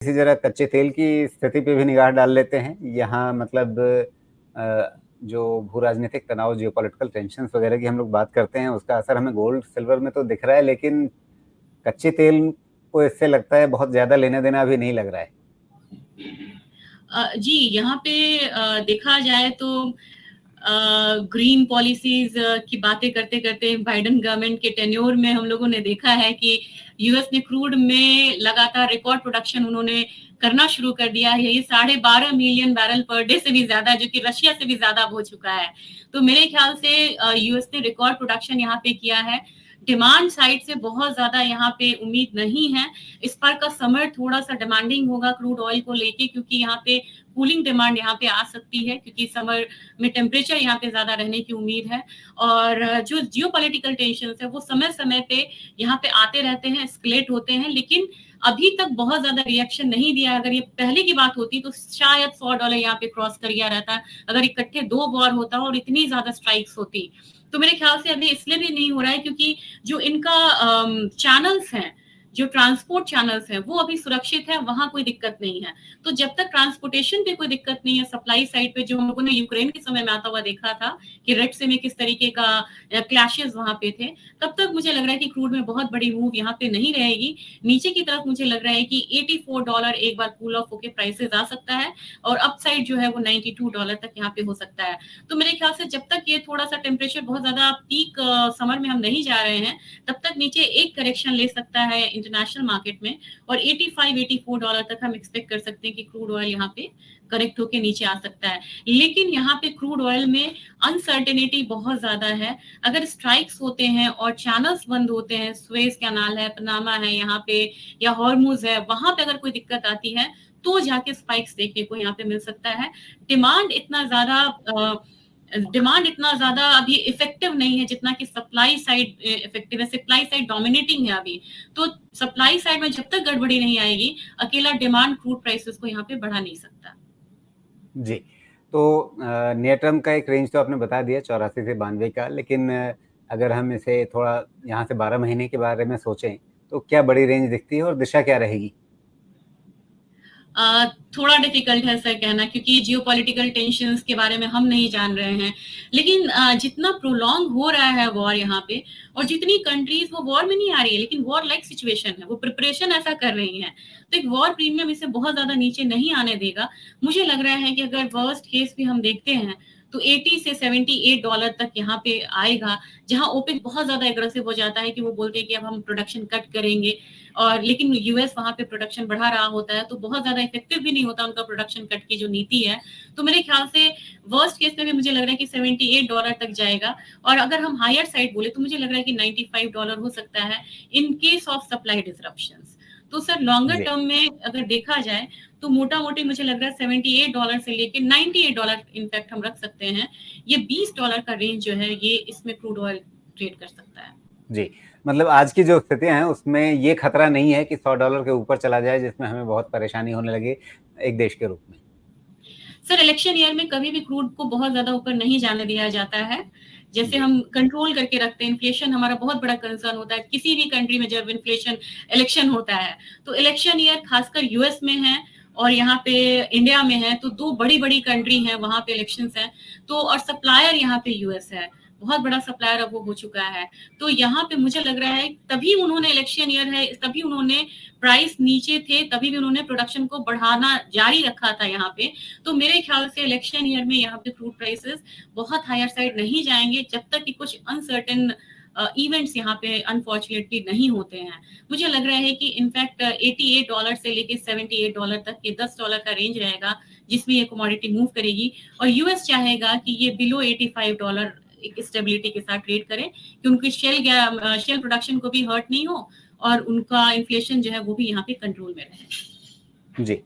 इसी जरा कच्चे तेल की स्थिति पे भी निगाह डाल लेते हैं। यहाँ मतलब जो भू-राजनीतिक तनाव, जियोपॉलिटिकल टेंशन्स वगैरह की हम लोग बात करते हैं, उसका असर हमें गोल्ड, सिल्वर में तो दिख रहा है, लेकिन कच्चे तेल को इससे लगता है बहुत ज़्यादा लेना-देना अभी नहीं लग रहा है। जी, यहाँ पे देखा जाए तो ग्रीन पॉलिसीज की बातें करते-करते बाइडेन गवर्नमेंट के टेन्योर में हम लोगों ने देखा है कि यूएस ने क्रूड में लगातार रिकॉर्ड प्रोडक्शन उन्होंने करना शुरू कर दिया है। ये 12.5 मिलियन बैरल पर डे से भी ज़्यादा, जो कि रशिया से भी ज़्यादा हो चुका है। तो मेरे ख्याल से यूएस ने रिकॉर्ड प्रोडक्शन यहाँ पे किया है। डिमांड साइड से बहुत ज़्यादा यहाँ पे उम्मीद नहीं है। इस बार का समर थोड़ा-सा डिमांडिंग होगा क्रूड ऑयल को लेके, क्योंकि यहाँ पे कूलिंग डिमांड यहाँ पे आ सकती है, क्योंकि समर में टेम्परेचर यहाँ पे ज़्यादा रहने की उम्मीद है। और जो जियोपॉलिटिकल टेंशन्स है वो समय-समय पे यहाँ पे आते रहते हैं, एस्केलेट होते हैं, लेकिन अभी तक बहुत ज़्यादा रिएक्शन नहीं दिया। अगर ये पहले की बात होती तो शायद $100 यहाँ पे क्रॉस कर गया रहता, अगर इकट्ठे 2 वॉर होता और इतनी ज़्यादा स्ट्राइक्स होती। तो मेरे ख्याल से अभी इसलिए भी नहीं हो रहा है क्योंकि जो इनका चैनल्स हैं, जो ट्रांसपोर्ट चैनल्स हैं, वो अभी सुरक्षित है, वहाँ कोई दिक्कत नहीं है। तो जब तक ट्रांसपोर्टेशन पे कोई दिक्कत नहीं है, सप्लाई साइड पे, जो हम लोगों ने यूक्रेन के समय में आता हुआ देखा था कि रेड सी में किस तरीके का क्लैशेस वहाँ पे थे, तब तक मुझे लग रहा है कि क्रूड में बहुत बड़ी मूव यहाँ पे नहीं रहेगी। नीचे की तरफ मुझे लग रहा है कि $84 एक बार कूल ऑफ होके प्राइसेस आ सकता है, और अपसाइड जो है वो $92 तक यहाँ पे हो सकता है। तो मेरे ख्याल से जब तक ये थोड़ा-सा टेम्परेचर बहुत ज़्यादा पीक समर में हम नहीं जा रहे हैं, तब तक नीचे एक करेक्शन ले सकता है इंटरनेशनल मार्केट में, और $85-84 तक हम एक्सपेक्ट कर सकते हैं कि क्रूड ऑयल यहाँ पे करेक्ट होके नीचे आ सकता है। लेकिन यहाँ पे क्रूड ऑयल में अनसर्टेनिटी बहुत ज़्यादा है। अगर स्ट्राइक्स होते हैं और चैनल्स बंद होते हैं, सुएज कैनाल है, पनामा है यहाँ पे, या हॉर्मुज है, वहाँ पे अगर कोई दिक्कत आती है, तो जाके स्पाइक्स देखने को यहाँ पे मिल सकता है। डिमांड इतना ज़्यादा अभी इफेक्टिव नहीं है जितना कि सप्लाई साइड इफेक्टिव है। सप्लाई साइड डोमिनेटिंग है अभी। तो सप्लाई साइड में जब तक गड़बड़ी नहीं आएगी, अकेला डिमांड क्रूड प्राइसेस को यहाँ पे बढ़ा नहीं सकता। जी, तो नियर टर्म का एक रेंज तो आपने बता दिया 84 से 92 का, लेकिन अगर हम इसे थोड़ा यहाँ से 12 महीने के बारे में सोचें, तो क्या बड़ी रेंज दिखती है और दिशा क्या रहेगी? थोड़ा डिफिकल्ट है सर कहना, क्योंकि जियोपॉलिटिकल टेंशन्स के बारे में हम नहीं जान रहे हैं। लेकिन जितना प्रोलॉन्ग हो रहा है वॉर यहाँ पे, और जितनी कंट्रीज वो वॉर में नहीं आ रही है, लेकिन वॉर लाइक सिचुएशन है, वो प्रिपरेशन ऐसा कर रही है, तो एक वॉर प्रीमियम इसे बहुत ज्यादा नीचे नहीं आने देगा। मुझे लग रहा है कि अगर वर्स्ट केस भी हम देखते हैं तो 80 से $78 तक यहाँ पे आएगा, जहां ओपेक बहुत ज्यादा एग्रेसिव हो जाता है कि वो बोलते हैं कि अब हम प्रोडक्शन कट करेंगे, और लेकिन यूएस वहां पे प्रोडक्शन बढ़ा रहा होता है, तो बहुत ज्यादा इफेक्टिव भी नहीं होता उनका प्रोडक्शन कट की जो नीति है। तो मेरे ख्याल से वर्स्ट केस में भी मुझे लग रहा है कि $78 तक जाएगा, और अगर हम हायर साइड बोले तो मुझे लग रहा है कि $95 हो सकता है in case of supply disruptions. तो सर लॉन्गर जी। टर्म में अगर देखा जाए तो मोटा मोटी मुझे लग रहा है $78 से लेके $98 इनफैक्ट हम रख सकते हैं। ये $20 का रेंज जो है, ये इसमें क्रूड ऑयल ट्रेड कर सकता है। जी, मतलब आज की जो स्थितियाँ हैं उसमें ये खतरा नहीं है कि $100 के ऊपर चला जाए, जिसमें हमें बहुत परेशानी होने लगे एक देश के रूप में। सर इलेक्शन ईयर में कभी भी क्रूड को बहुत ज्यादा ऊपर नहीं जाने दिया जाता है। जैसे जी। हम कंट्रोल करके रखते हैं, इन्फ्लेशन हमारा बहुत बड़ा कंसर्न होता है किसी भी कंट्री में जब इन्फ्लेशन इलेक्शन होता है। तो इलेक्शन ईयर खासकर यूएस में है और यहाँ पे इंडिया में है, तो दो बड़ी बड़ी कंट्री हैं, वहां पे इलेक्शंस हैं। तो और सप्लायर यहाँ पे यूएस है, बहुत बड़ा सप्लायर अब वो हो चुका है। तो यहाँ पे मुझे लग रहा है तभी उन्होंने, इलेक्शन ईयर है तभी उन्होंने, प्राइस नीचे थे तभी भी उन्होंने प्रोडक्शन को बढ़ाना जारी रखा था यहाँ पे। तो मेरे ख्याल से इलेक्शन ईयर में यहाँ पे क्रूड प्राइसेस बहुत हायर साइड नहीं जाएंगे जब तक कि कुछ अनसर्टेन इवेंट्स यहाँ पे अनफॉर्चुनेटली नहीं होते हैं। मुझे लग रहा है कि इनफैक्ट $88 से लेके $78 तक ये $10 का रेंज रहेगा जिसमें ये कमोडिटी मूव करेगी, और यूएस चाहेगा कि ये बिलो $85 एक स्टेबिलिटी के साथ ट्रेड करें, कि उनकी शेल प्रोडक्शन को भी हर्ट नहीं हो और उनका इन्फ्लेशन जो है वो भी यहाँ पे कंट्रोल में रहे। जी।